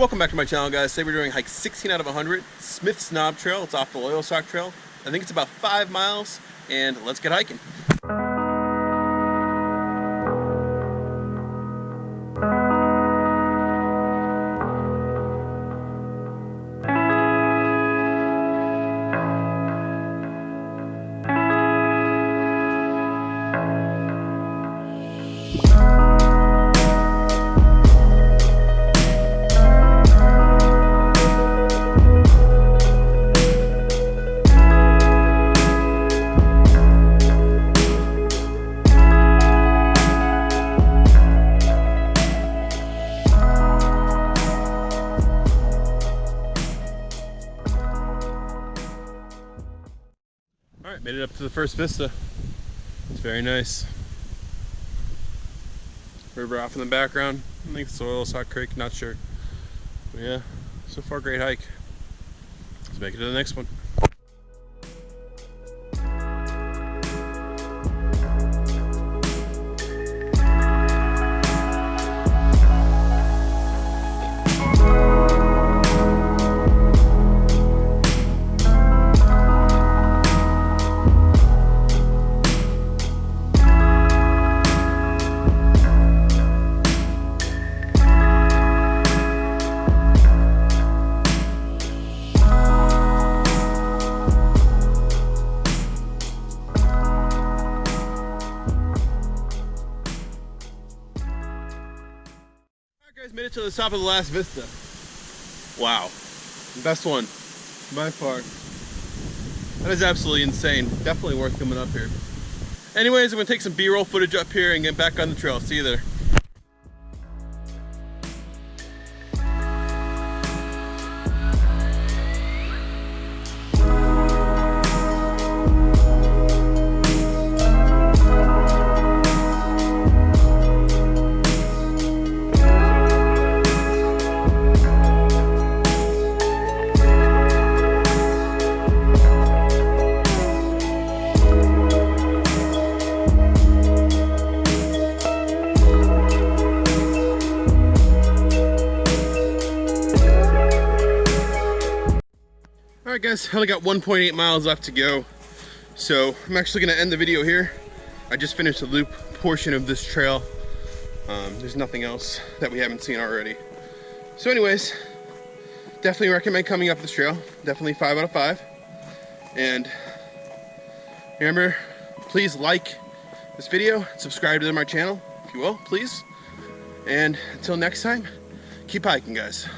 Welcome back to my channel, guys. Today we're doing hike 16 out of 100, Smith's Knob Trail. It's off the Loyalsock Trail. I think it's about 5 miles, and let's get hiking. Alright, made it up to the first vista. It's very nice. River off in the background. I think it's the Loyalsock Creek, not sure. But yeah, so far great hike. Let's make it to the next one. Guys, made it to the top of the last vista. Wow, best one by far. That is absolutely insane. Definitely worth coming up here. Anyways, I'm gonna take some B-roll footage up here and get back on the trail. See you there. Alright guys, I only got 1.8 miles left to go, so I'm actually going to end the video here. I just finished the loop portion of this trail. There's nothing else that we haven't seen already. So anyways, definitely recommend coming up this trail. Definitely 5 out of 5. And remember, please like this video, subscribe to my channel, if you will, please. And until next time, keep hiking, guys.